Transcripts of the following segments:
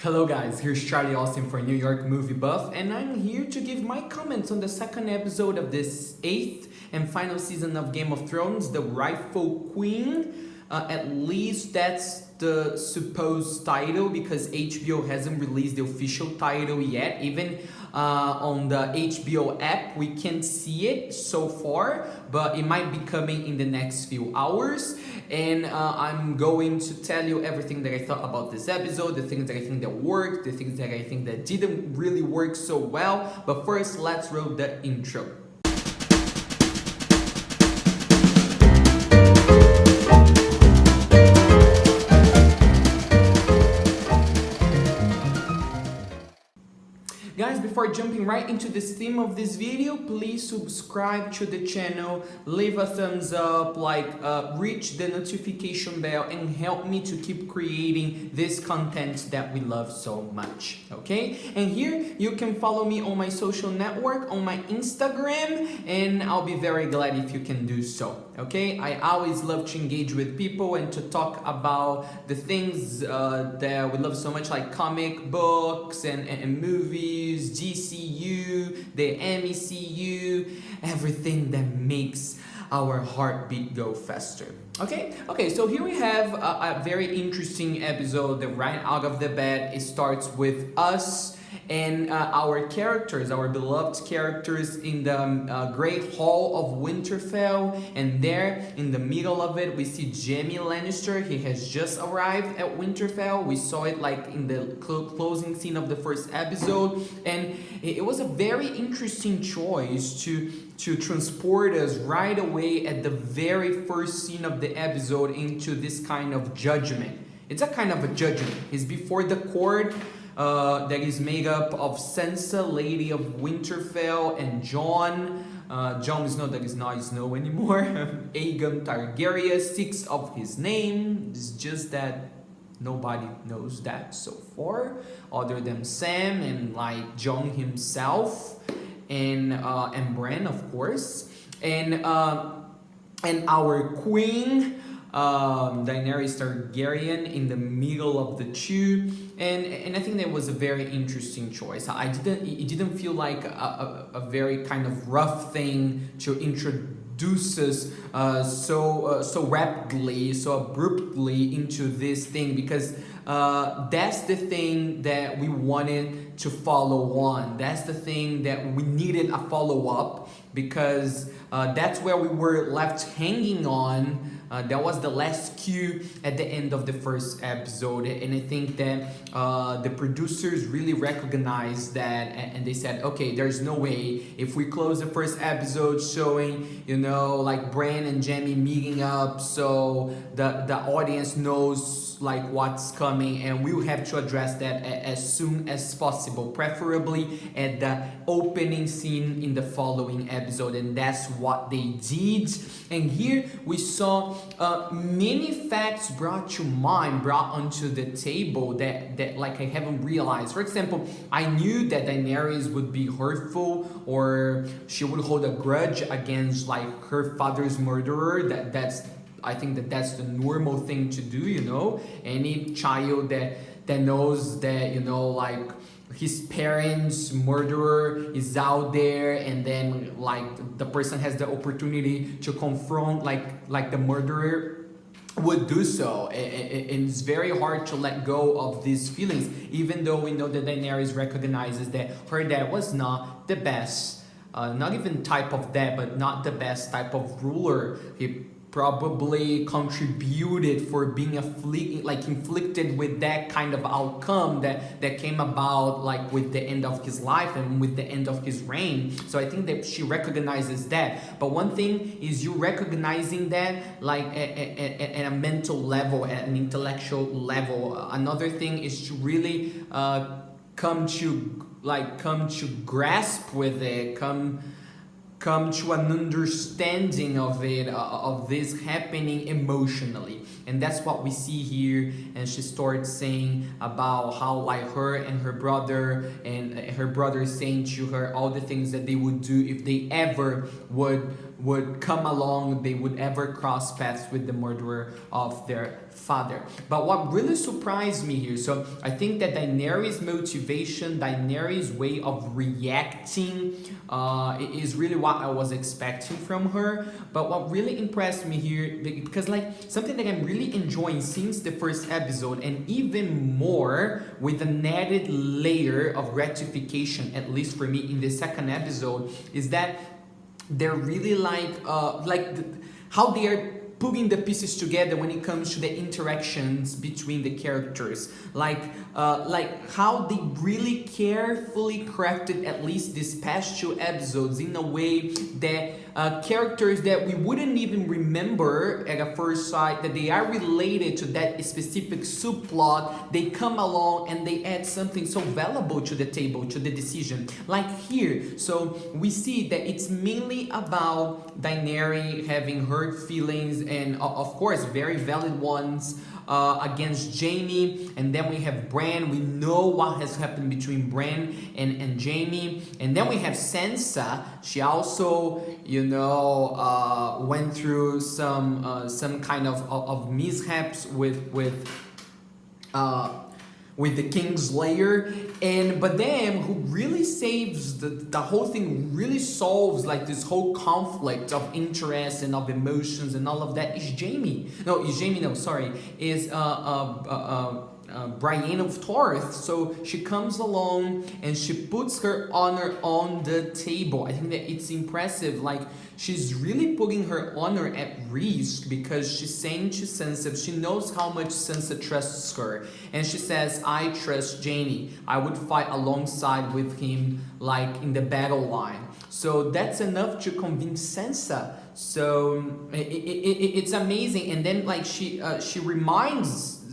Hello guys, here's Charlie Austen for New York Movie Buff, and I'm here to give my comments on the second episode of this 8th and final season of Game of Thrones, The Rightful Queen. At least that's the supposed title, because HBO hasn't released the official title yet. Even on the HBO app we can't see it so far, but it might be coming in the next few hours. And I'm going to tell you everything that I thought about this episode, the things that I think that worked, the things that I think that didn't really work so well. But first, let's roll the intro. Guys, before jumping right into this theme of this video, please subscribe to the channel, leave a thumbs up, reach the notification bell, and help me to keep creating this content that we love so much, okay? And here you can follow me on my social network, on my Instagram, and I'll be very glad if you can do so, okay? I always love to engage with people and to talk about the things that we love so much, like comic books and movies, GCU, the MECU, everything that makes our heartbeat go faster. Okay, so here we have a very interesting episode that right out of the bat, it starts with us and our characters, our beloved characters in the Great Hall of Winterfell, and there in the middle of it we see Jaime Lannister. He has just arrived at Winterfell. We saw it like in the closing scene of the first episode, and it was a very interesting choice to transport us right away at the very first scene of the episode into this kind of judgment. It's a kind of a judgment. It's before the court that is made up of Sansa, Lady of Winterfell, and Jon. Jon Snow, that is not Snow anymore. Aegon Targaryen, 6 of his name. It's just that nobody knows that so far, other than Sam and like Jon himself, and Brienne, of course, and our queen, Daenerys Targaryen, in the middle of the two, and I think that was a very interesting choice. It didn't feel like a very kind of rough thing to introduce us so rapidly, so abruptly into this thing, because that's the thing that we wanted to follow on. That's the thing that we needed a follow-up, because that's where we were left hanging on. That was the last cue at the end of the first episode, and I think that the producers really recognized that, and they said, okay, there's no way if we close the first episode showing, like Brienne and Jaime meeting up, so the audience knows like what's coming, and we will have to address that as soon as possible, preferably at the opening scene in the following episode, and that's what they did. And here we saw many facts brought onto the table that like I haven't realized. For example, I knew that Daenerys would be hurtful, or she would hold a grudge against like her father's murderer. I think that's the normal thing to do, any child that knows that, like his parents' murderer is out there, and then like the person has the opportunity to confront like the murderer would do so. And it's very hard to let go of these feelings, even though we know that Daenerys recognizes that her dad was not the best, not even type of dad, but not the best type of ruler. He probably contributed for being inflicted with that kind of outcome that came about like with the end of his life and with the end of his reign. So I think that she recognizes that. But one thing is you recognizing that like at a mental level, at an intellectual level. Another thing is to really come to grasp with it, come to an understanding of it, of this happening emotionally. And that's what we see here. And she starts saying about how like her and her brother is saying to her all the things that they would do if they ever would would come along, they would ever cross paths with the murderer of their father. But what really surprised me here, so I think that Daenerys' motivation, Daenerys' way of reacting is really what I was expecting from her. But what really impressed me here, because like something that I'm really enjoying since the first episode, and even more with an added layer of gratification, at least for me in the second episode, is that they're really how they are putting the pieces together when it comes to the interactions between the characters, like how they really carefully crafted at least these past 2 episodes in a way that characters that we wouldn't even remember at a first sight, that they are related to that specific subplot, they come along and they add something so valuable to the table, to the decision. Like here, so we see that it's mainly about Daenerys having hurt feelings, and of course very valid ones, against Jaime. And then we have Brienne. We know what has happened between Brienne and Jaime. And then we have Sansa. She also, went through some kind of mishaps with the Kingslayer, but then who really saves the whole thing, really solves like this whole conflict of interest and of emotions and all of that, is Brienne of Tarth. So she comes along and she puts her honor on the table. I think that it's impressive. Like, she's really putting her honor at risk, because she's saying to Sansa, she knows how much Sansa trusts her, and she says, I trust Jaime. I would fight alongside with him, like in the battle line. So that's enough to convince Sansa. So it's amazing. And then like she reminds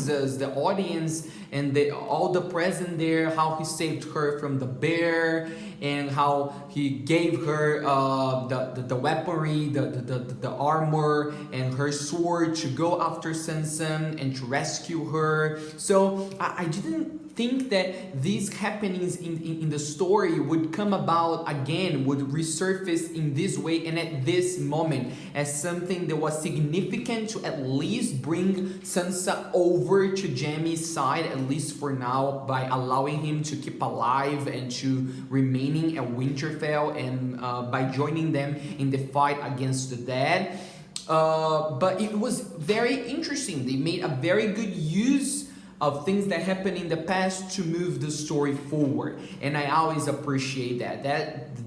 us, the audience and all the present there, how he saved her from the bear, and how he gave her the weaponry, the armor and her sword to go after Sansa and to rescue her. So I didn't think that these happenings in the story would come about again, would resurface in this way and at this moment as something that was significant to at least bring Sansa over to Jaime's side, at least for now, by allowing him to keep alive and to remaining at Winterfell, and by joining them in the fight against the dead. But it was very interesting. They made a very good use of things that happened in the past to move the story forward, and I always appreciate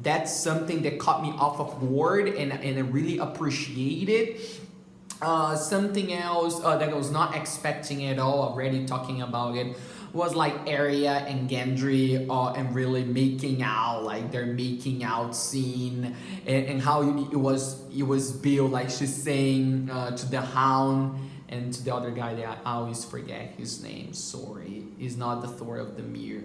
that's something that caught me off of guard, and I really appreciate it. Something else that I was not expecting at all, already talking about it, was like Arya and Gendry and really making out, like their making out scene, and how it was built, like she's saying to the Hound and to the other guy that I always forget his name, sorry, he's not the Thor of Myr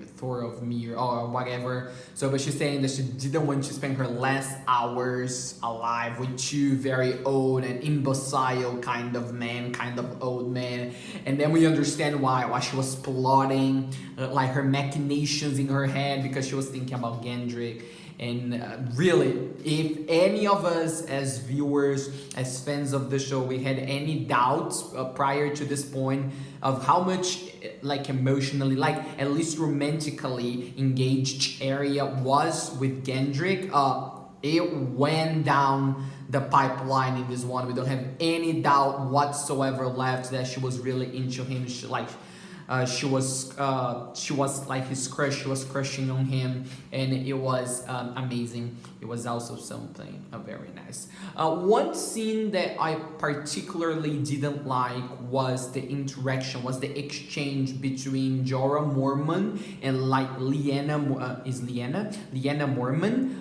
or whatever. So but she's saying that she didn't want to spend her last hours alive with 2 very old and imbecile kind of old men. And then we understand why she was plotting, like her machinations in her head, because she was thinking about Gendry. And really, if any of us as viewers, as fans of the show, we had any doubts prior to this point of how much like emotionally, like at least romantically engaged Arya was with Gendry, it went down the pipeline in this one. We don't have any doubt whatsoever left that she was really into him. She was like his crush. She was crushing on him, and it was amazing. It was also something very nice. One scene that I particularly didn't like was the exchange between Jorah Mormont and like Lyanna Mormont.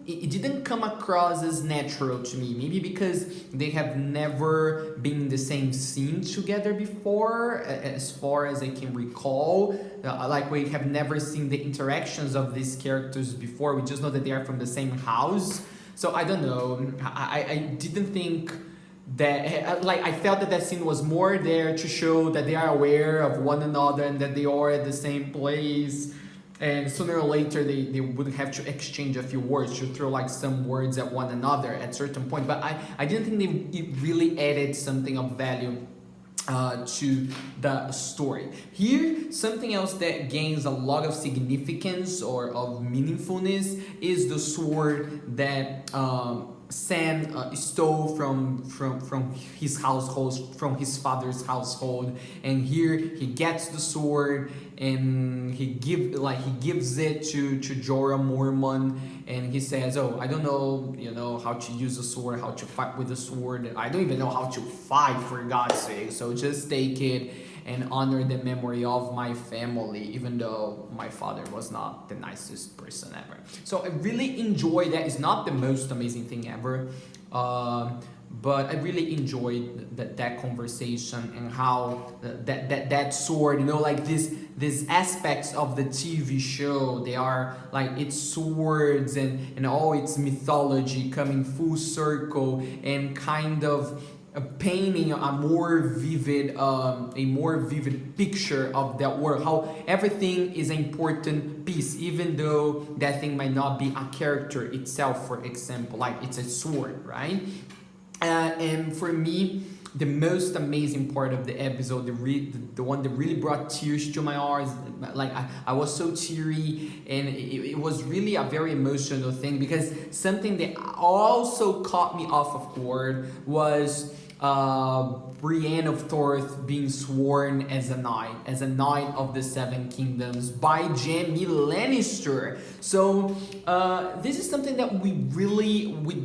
It didn't come across as natural to me. Maybe because they have never been in the same scene together before, as far as I can recall. Like we have never seen the interactions of these characters before. We just know that they are from the same house. So I don't know. I didn't think that, like, I felt that scene was more there to show that they are aware of one another and that they are at the same place. and sooner or later they would have to exchange a few words, to throw like some words at one another at certain point. But I didn't think it really added something of value to the story. Here, something else that gains a lot of significance or of meaningfulness is the sword that Sam stole from his household, from his father's household, and here he gets the sword and he gives it to Jorah Mormont, and he says, "Oh, I don't know, how to use a sword, how to fight with a sword. I don't even know how to fight, for God's sake. So just take it and honor the memory of my family, even though my father was not the nicest person ever." So I really enjoy that. It's not the most amazing thing ever, but I really enjoyed that conversation and how that sword, like these aspects of the TV show, they are like its swords and all its mythology coming full circle and kind of painting a more vivid picture of that world, how everything is an important piece, even though that thing might not be a character itself. For example, like it's a sword, right? And for me, the most amazing part of the episode, the one that really brought tears to my eyes, like I was so teary, and it was really a very emotional thing, because something that also caught me off of guard was Brienne of Tarth being sworn as a knight of the Seven Kingdoms by Jaime Lannister. So this is something that we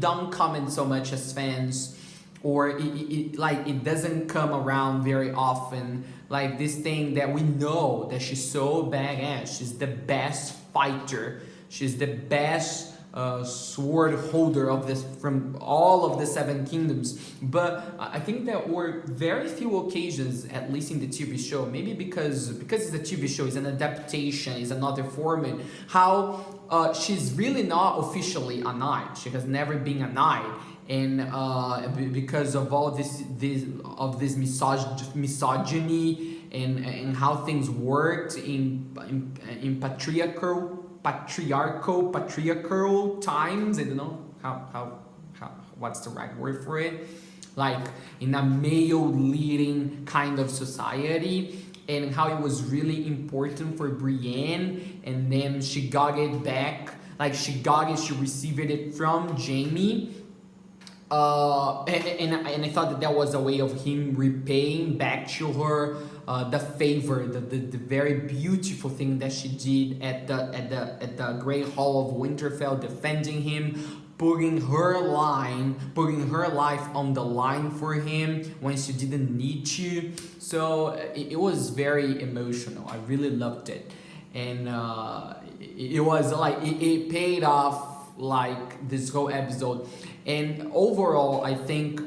don't comment so much as fans, or it doesn't come around very often. Like this thing that we know that she's so badass, she's the best fighter, she's the best sword holder from all of the Seven Kingdoms. But I think there were very few occasions, at least in the TV show, maybe because it's a TV show, it's an adaptation, it's another format, how she's really not officially a knight. She has never been a knight, and because of all this misogyny and how things worked in patriarchal times. I don't know how what's the right word for it, like in a male leading kind of society, and how it was really important for Brienne, and then she got it back, she received it from Jaime. And I thought that was a way of him repaying back to her the favor, the very beautiful thing that she did at the Great Hall of Winterfell, defending him, putting her life on the line for him when she didn't need to. So it was very emotional. I really loved it, and it was like it paid off, like this whole episode. And overall, I think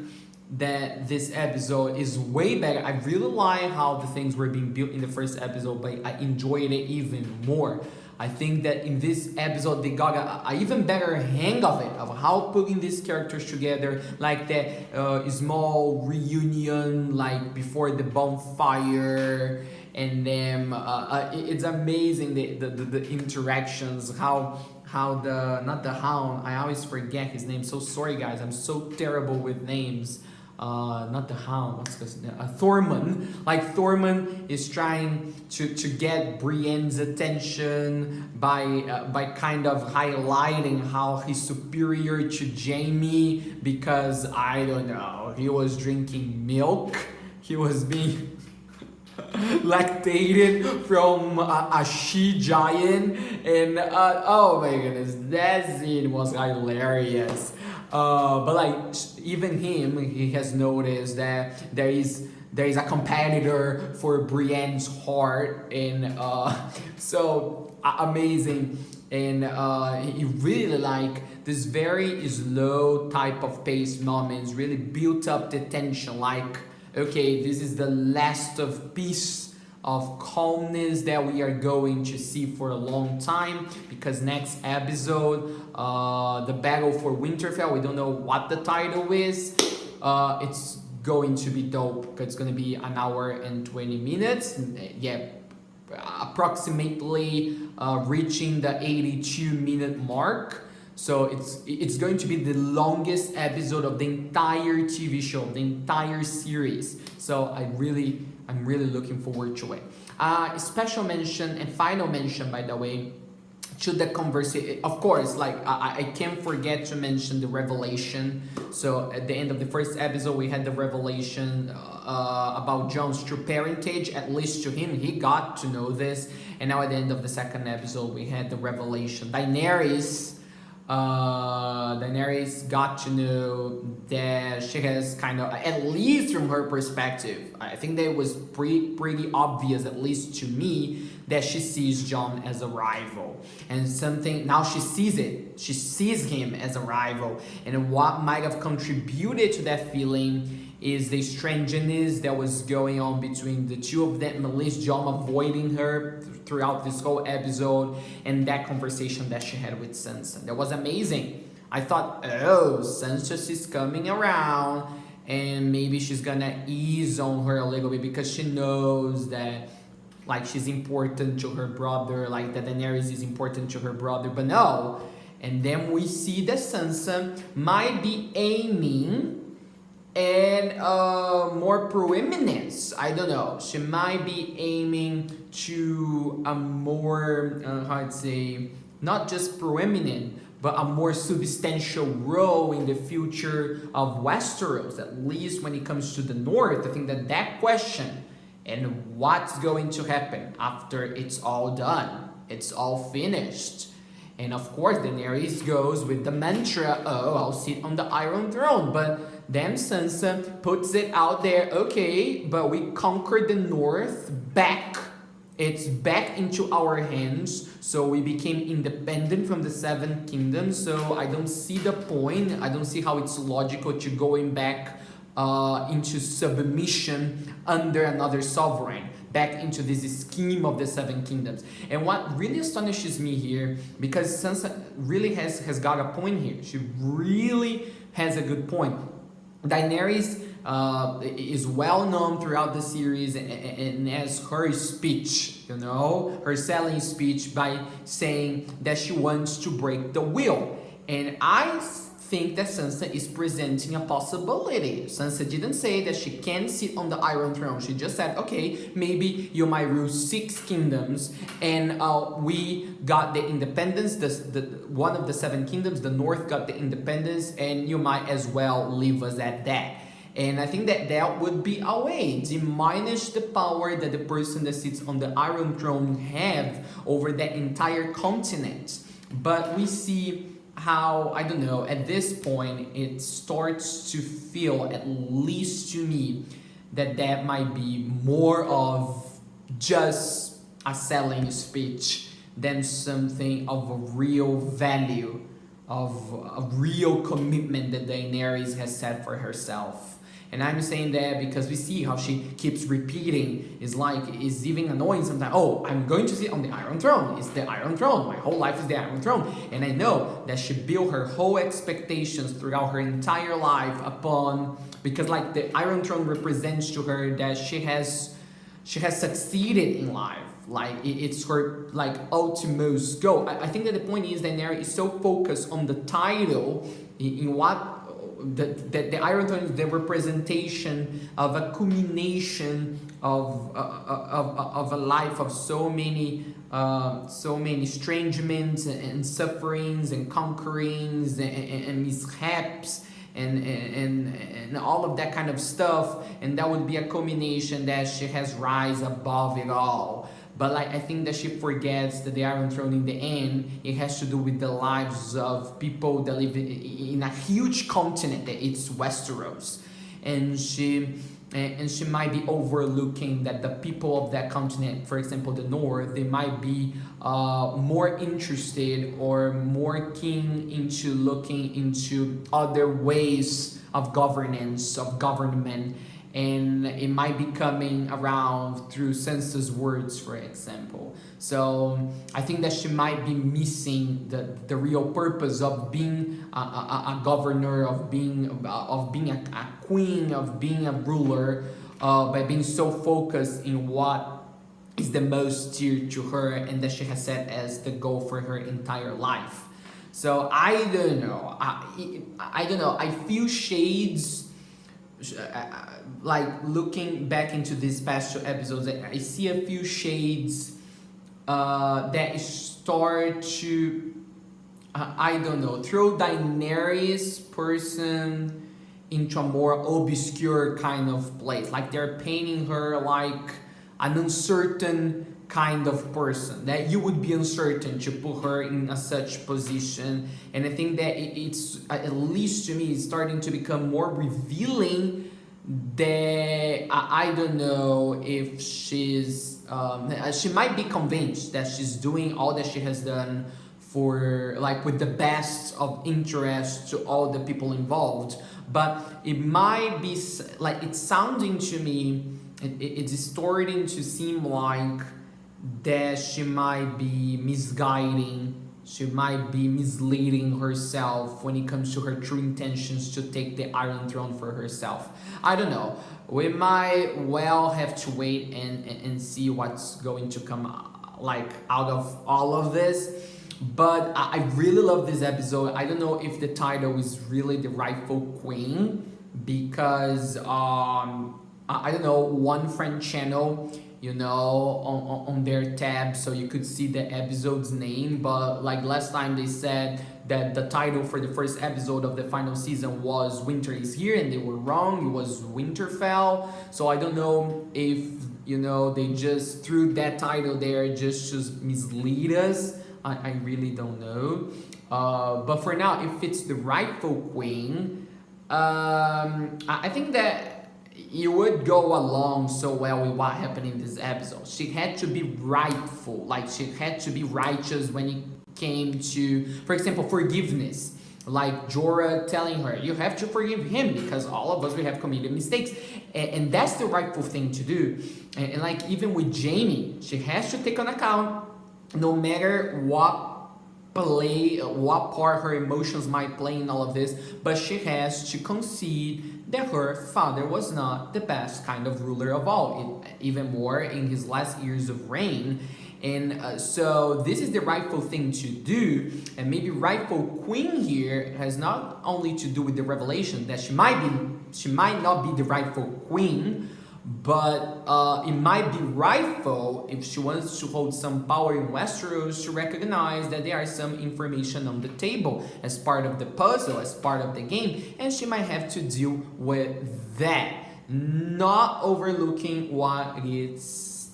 that this episode is way better. I really like how the things were being built in the first episode, but I enjoyed it even more. I think that in this episode, they got a even better hang of it, of how putting these characters together, like that small reunion, like before the bonfire, and then it's amazing the interactions, how not the Hound, I always forget his name, so sorry guys, I'm so terrible with names. Not the Hound, what's his name? Thormund. Like Thormund is trying to get Brienne's attention by kind of highlighting how he's superior to Jaime, because I don't know, he was drinking milk, he was being lactated from a she giant, and oh my goodness, that scene was hilarious. But like even he has noticed that there is a competitor for Brienne's heart, and so amazing. And he really like this very slow type of pace moments, really built up the tension, like, okay, this is the last of piece of calmness that we are going to see for a long time, because next episode, the battle for Winterfell, we don't know what the title is. It's going to be dope, because it's going to be 1 hour and 20 minutes. Yeah, approximately reaching the 82-minute mark. So it's going to be the longest episode of the entire TV show, the entire series. So I'm really looking forward to it. Special mention and final mention, by the way, to the conversation. Of course, like I can't forget to mention the revelation. So at the end of the first episode, we had the revelation about Jon's true parentage. At least to him, he got to know this. And now at the end of the second episode, we had the revelation. Daenerys got to know that she has kind of, at least from her perspective, I think that it was pretty obvious, at least to me, that she sees Jon as a rival. And something, now she sees it. She sees him as a rival. And what might have contributed to that feeling is the strangeness that was going on between the two of them, at least Jon avoiding her throughout this whole episode, and that conversation that she had with Sansa. That was amazing. I thought, oh, Sansa is coming around, and maybe she's gonna ease on her a little bit because she knows that like she's important to her brother, like that Daenerys is important to her brother, but no. And then we see that Sansa might be aiming and more preeminence. I don't know. She might be aiming to a more, how I'd say, not just preeminent, but a more substantial role in the future of Westeros, at least when it comes to the North. I think that question and what's going to happen after it's all done, it's all finished. And of course, Daenerys goes with the mantra, oh, I'll sit on the Iron Throne. But then Sansa puts it out there, okay, but we conquered the North back. It's back into our hands. So we became independent from the Seven Kingdoms. So I don't see the point. I don't see how it's logical to going back into submission under another sovereign, back into this scheme of the Seven Kingdoms. And what really astonishes me here, because Sansa really has got a point here. She really has a good point. Daenerys is well known throughout the series and as her speech, you know, her selling speech by saying that she wants to break the will. And I think that Sansa is presenting a possibility. Sansa didn't say that she can sit on the Iron Throne. She just said, okay, maybe you might rule 6 kingdoms, and we got the independence, the one of the 7 kingdoms, the North got the independence, and you might as well leave us at that. And I think that would be a way to diminish the power that the person that sits on the Iron Throne have over the entire continent. But we see how, I don't know, at this point, it starts to feel, at least to me, that might be more of just a selling speech than something of a real value, of a real commitment that Daenerys has set for herself. And I'm saying that because we see how she keeps repeating. It's even annoying sometimes. Oh, I'm going to sit on the Iron Throne. It's the Iron Throne. My whole life is the Iron Throne. And I know that she built her whole expectations throughout her entire life upon, because like the Iron Throne represents to her that she has succeeded in life. Like it's her like ultimate goal. I think that the point is that Daenerys is so focused on the title in what the Iron Throne is the representation of a culmination of a life of so many estrangements and sufferings and conquerings and mishaps and all of that kind of stuff, and that would be a culmination that she has rise above it all. But like I think that she forgets that the Iron Throne in the end, it has to do with the lives of people that live in a huge continent that it's Westeros. And she might be overlooking that the people of that continent, for example the North, they might be more interested or more keen into looking into other ways of governance, of government. And it might be coming around through Sansa's words, for example. So I think that she might be missing the real purpose of being a governor, of being a queen, of being a ruler, by being so focused in what is the most dear to her and that she has set as the goal for her entire life. So I don't know. I don't know. I feel shades. Like looking back into these past 2 episodes, I see a few shades that start to, I don't know, throw Daenerys person into a more obscure kind of place. Like they're painting her like an uncertain kind of person, that you would be uncertain to put her in a such position. And I think that it's, at least to me, it's starting to become more revealing that I don't know if she's she might be convinced that she's doing all that she has done for, like, with the best of interest to all the people involved, but it might be like, it's sounding to me, it's starting to seem like that she might be misguiding, she might be misleading herself when it comes to her true intentions to take the Iron Throne for herself. I don't know. We might well have to wait and see what's going to come like out of all of this. But I really love this episode. I don't know if the title is really the rightful queen, because I don't know, one friend channel, you know, on their tab, so you could see the episode's name, but like last time they said that the title for the first episode of the final season was Winter is Here, and they were wrong, it was Winterfell. So I don't know if, you know, they just threw that title there just to mislead us. I really don't know. But for now, if it's the rightful queen, I think that you would go along so well with what happened in this episode. She had to be rightful, like she had to be righteous when it came to, for example, forgiveness. Like Jorah telling her, you have to forgive him because all of us, we have committed mistakes. And that's the rightful thing to do. And like even with Jaime, she has to take on account, no matter what part her emotions might play in all of this, but she has to concede that her father was not the best kind of ruler of all, even more in his last years of reign. And so this is the rightful thing to do. And maybe rightful queen here has not only to do with the revelation that she might not be the rightful queen, but it might be rightful if she wants to hold some power in Westeros to recognize that there are some information on the table as part of the puzzle, as part of the game, and she might have to deal with that, not overlooking what is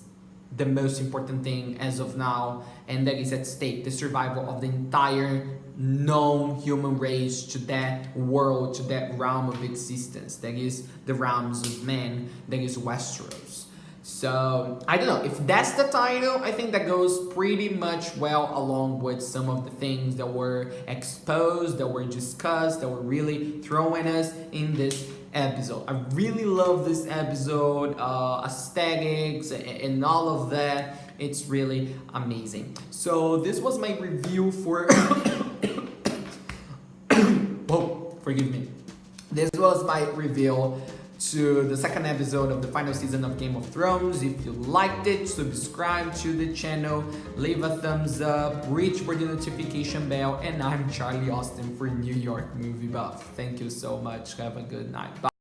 the most important thing as of now, and that is at stake, the survival of the entire known human race to that world, to that realm of existence, that is the realms of men, that is Westeros. So I don't know if that's the title. I think that goes pretty much well along with some of the things that were exposed, that were discussed, that were really throwing us in this episode. I really love this episode, aesthetics and all of that. It's really amazing. So this was my review for whoa, forgive me. This was my review to the second episode of the final season of Game of Thrones. If you liked it, subscribe to the channel, leave a thumbs up, reach for the notification bell, and I'm Charlie Austen for New York Movie Buff. Thank you so much. Have a good night. Bye.